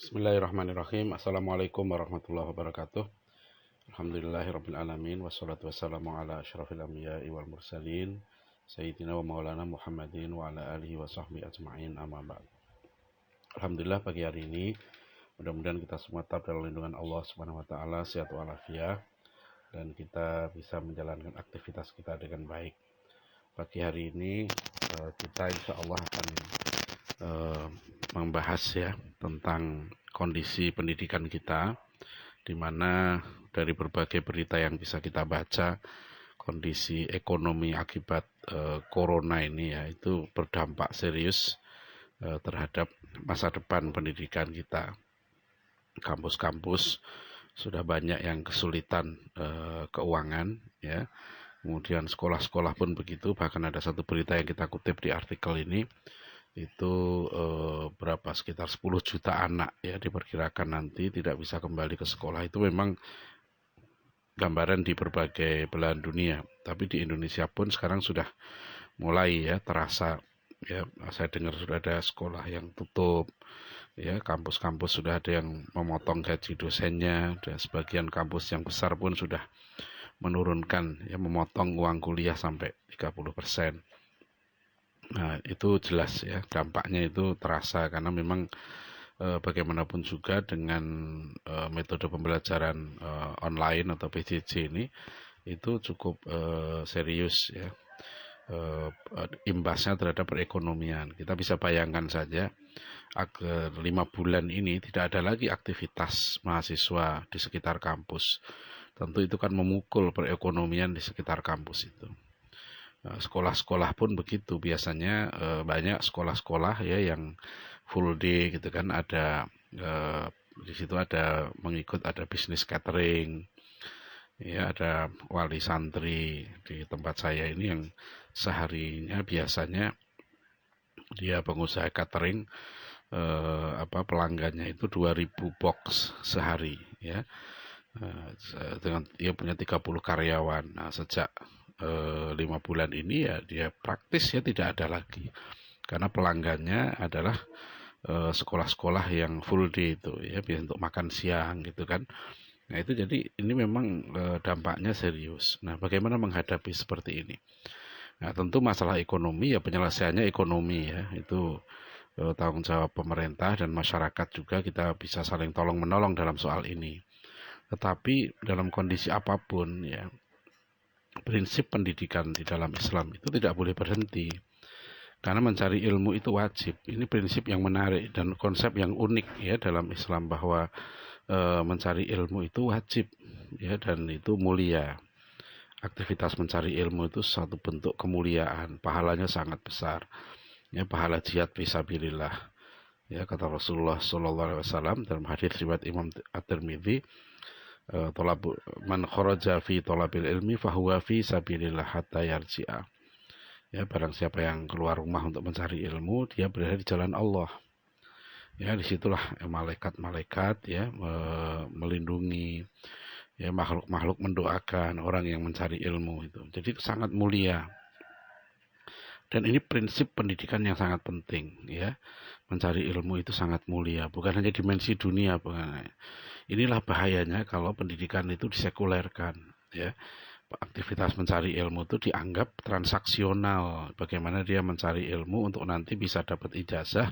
Bismillahirrahmanirrahim. Assalamualaikum warahmatullahi wabarakatuh. Alhamdulillahirabbil alamin wassalatu wassalamu ala asyrafil anbiya'i wal mursalin sayyidina wa maulana Muhammadin wa ala alihi wa sahbihi ajma'in, amma ba'd. Alhamdulillah, pagi hari ini mudah-mudahan kita semua tetap dalam lindungan Allah Subhanahu wa taala, sehat walafiat, dan kita bisa menjalankan aktivitas kita dengan baik. Pagi hari ini kita insya Allah akan membahas tentang kondisi pendidikan kita, di mana dari berbagai berita yang bisa kita baca, kondisi ekonomi akibat corona ini itu berdampak serius terhadap masa depan pendidikan kita. Kampus-kampus sudah banyak yang kesulitan keuangan, kemudian sekolah-sekolah pun begitu. Bahkan ada satu berita yang kita kutip di artikel ini, itu sekitar 10 juta anak diperkirakan nanti tidak bisa kembali ke sekolah. Itu memang gambaran di berbagai belahan dunia, tapi di Indonesia pun sekarang sudah mulai terasa. Saya dengar sudah ada sekolah yang tutup, kampus-kampus sudah ada yang memotong gaji dosennya, dan sebagian kampus yang besar pun sudah menurunkan, memotong uang kuliah sampai 30%. Nah, itu jelas dampaknya itu terasa, karena memang bagaimanapun juga dengan metode pembelajaran online atau PJJ ini itu cukup serius imbasnya terhadap perekonomian. Kita bisa bayangkan saja, agar 5 bulan ini tidak ada lagi aktivitas mahasiswa di sekitar kampus. Tentu itu kan memukul perekonomian di sekitar kampus itu. Sekolah-sekolah pun begitu, biasanya banyak sekolah-sekolah yang full day gitu kan, ada di situ ada bisnis catering, ada wali santri di tempat saya ini yang seharinya biasanya dia pengusaha catering, pelanggannya itu 2000 box sehari, dengan dia punya 30 karyawan. Nah, sejak 5 bulan ini dia praktis tidak ada lagi, karena pelanggannya adalah sekolah-sekolah yang full day itu biar untuk makan siang gitu kan. Nah, itu jadi ini memang dampaknya serius. Nah, bagaimana menghadapi seperti ini? Nah, tentu masalah ekonomi penyelesaiannya ekonomi itu tanggung jawab pemerintah dan masyarakat juga, kita bisa saling tolong menolong dalam soal ini. Tetapi dalam kondisi apapun prinsip pendidikan di dalam Islam itu tidak boleh berhenti, karena mencari ilmu itu wajib. Ini prinsip yang menarik dan konsep yang unik dalam Islam, bahwa mencari ilmu itu wajib dan itu mulia. Aktivitas mencari ilmu itu satu bentuk kemuliaan, pahalanya sangat besar, pahala jihad fisabilillah. Kata Rasulullah SAW dalam hadis riwayat Imam At-Tirmidzi, man kharaja fi thalabil ilmi fahuwa fi sabilillah hatta yarji'a. Barang siapa yang keluar rumah untuk mencari ilmu, dia berada di jalan Allah. Disitulah malaikat-malaikat melindungi, makhluk-makhluk mendoakan orang yang mencari ilmu itu. Jadi itu sangat mulia. Dan ini prinsip pendidikan yang sangat penting, mencari ilmu itu sangat mulia, bukan hanya dimensi dunia, bukan. Inilah bahayanya kalau pendidikan itu disekulerkan, aktivitas mencari ilmu itu dianggap transaksional, bagaimana dia mencari ilmu untuk nanti bisa dapat ijazah,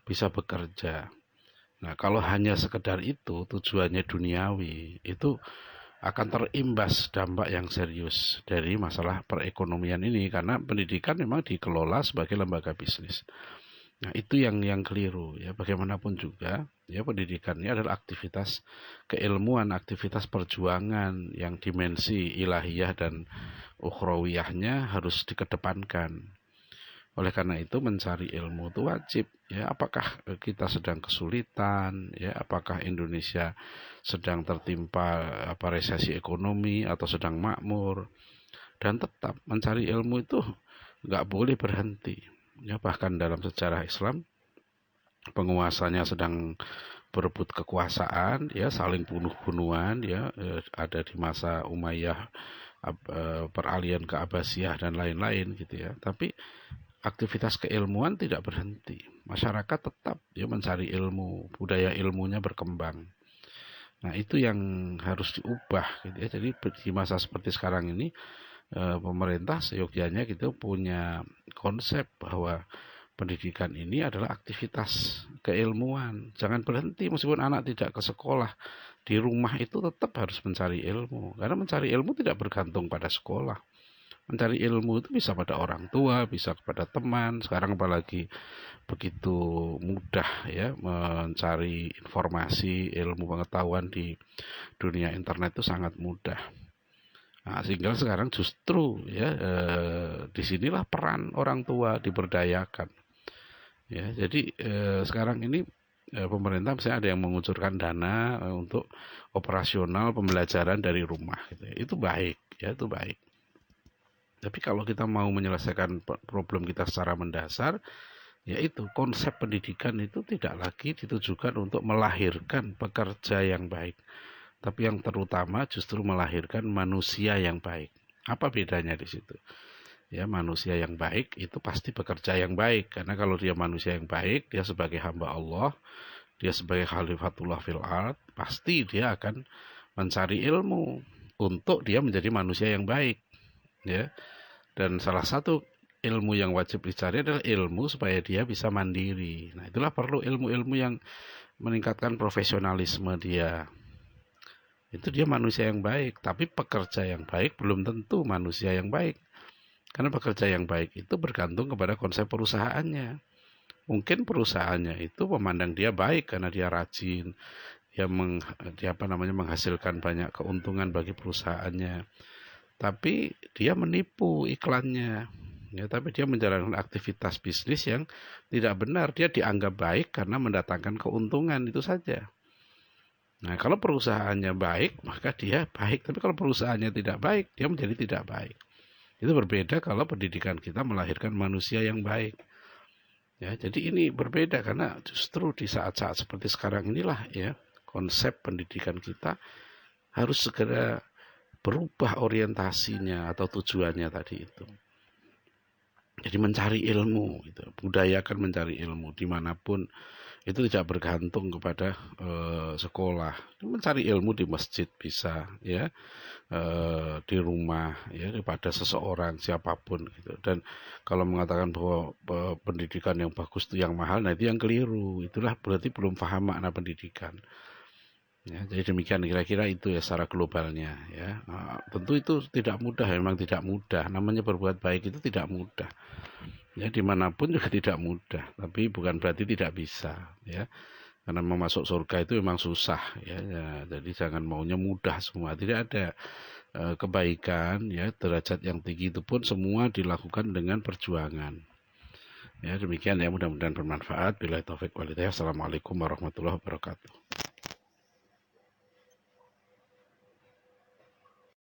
bisa bekerja. Nah, kalau hanya sekedar itu, tujuannya duniawi, itu akan terimbas dampak yang serius dari masalah perekonomian ini, karena pendidikan memang dikelola sebagai lembaga bisnis. Nah, itu yang keliru bagaimanapun juga pendidikan ini adalah aktivitas keilmuan, aktivitas perjuangan yang dimensi ilahiyah dan ukhrawiyahnya harus dikedepankan. Oleh karena itu mencari ilmu itu wajib. Apakah kita sedang kesulitan, apakah Indonesia sedang tertimpa resesi ekonomi atau sedang makmur, dan tetap mencari ilmu itu nggak boleh berhenti. Bahkan dalam sejarah Islam, penguasanya sedang berebut kekuasaan, saling bunuh-bunuhan, ada di masa Umayyah, peralihan ke Abbasiyah dan lain-lain gitu. Tapi aktivitas keilmuan tidak berhenti. Masyarakat tetap ya mencari ilmu, budaya ilmunya berkembang. Nah, itu yang harus diubah gitu ya. Jadi di masa seperti sekarang ini pemerintah seyogyanya gitu punya konsep bahwa pendidikan ini adalah aktivitas keilmuan. Jangan berhenti meskipun anak tidak ke sekolah. Di rumah itu tetap harus mencari ilmu. Karena mencari ilmu tidak bergantung pada sekolah. Mencari ilmu itu bisa pada orang tua, bisa kepada teman. Sekarang apalagi begitu mudah ya mencari informasi, ilmu pengetahuan di dunia internet itu sangat mudah. Nah, sehingga sekarang justru ya disinilah peran orang tua diberdayakan. Ya, jadi sekarang ini pemerintah misalnya ada yang mengucurkan dana untuk operasional pembelajaran dari rumah. Gitu ya. Itu baik, ya itu baik. Tapi kalau kita mau menyelesaikan problem kita secara mendasar, yaitu konsep pendidikan itu tidak lagi ditujukan untuk melahirkan pekerja yang baik, tapi yang terutama justru melahirkan manusia yang baik. Apa bedanya di situ? Ya, manusia yang baik itu pasti bekerja yang baik, karena kalau dia manusia yang baik, dia sebagai hamba Allah, dia sebagai khalifatullah fil ard, pasti dia akan mencari ilmu untuk dia menjadi manusia yang baik, ya. Dan salah satu ilmu yang wajib dicari adalah ilmu supaya dia bisa mandiri. Nah, itulah perlu ilmu-ilmu yang meningkatkan profesionalisme dia. Itu dia manusia yang baik, tapi pekerja yang baik belum tentu manusia yang baik. Karena pekerja yang baik itu bergantung kepada konsep perusahaannya. Mungkin perusahaannya itu memandang dia baik karena dia rajin, dia menghasilkan banyak keuntungan bagi perusahaannya. Tapi dia menipu iklannya. Ya, tapi dia menjalankan aktivitas bisnis yang tidak benar. Dia dianggap baik karena mendatangkan keuntungan, itu saja. Nah, kalau perusahaannya baik, maka dia baik. Tapi kalau perusahaannya tidak baik, dia menjadi tidak baik. Itu berbeda kalau pendidikan kita melahirkan manusia yang baik. Ya, jadi ini berbeda karena justru di saat-saat seperti sekarang inilah ya, konsep pendidikan kita harus segera berubah orientasinya atau tujuannya tadi itu. Jadi mencari ilmu, gitu. Budayakan mencari ilmu dimanapun, itu tidak bergantung kepada sekolah. Mencari ilmu di masjid bisa, ya, di rumah, ya, kepada seseorang siapapun, gitu. Dan kalau mengatakan bahwa pendidikan yang bagus itu yang mahal, nah itu yang keliru. Itulah berarti belum paham makna pendidikan. Ya, jadi demikian kira-kira itu ya secara globalnya ya. Tentu itu tidak mudah, memang tidak mudah. Namanya berbuat baik itu tidak mudah. Ya, dimanapun juga tidak mudah. Tapi bukan berarti tidak bisa ya. Karena memasuk surga itu memang susah ya. Jadi jangan maunya mudah semua. Tidak ada kebaikan ya, derajat yang tinggi itu pun semua dilakukan dengan perjuangan. Ya, demikian ya, mudah-mudahan bermanfaat. Billahi taufik wal hidayah. Assalamualaikum warahmatullahi wabarakatuh.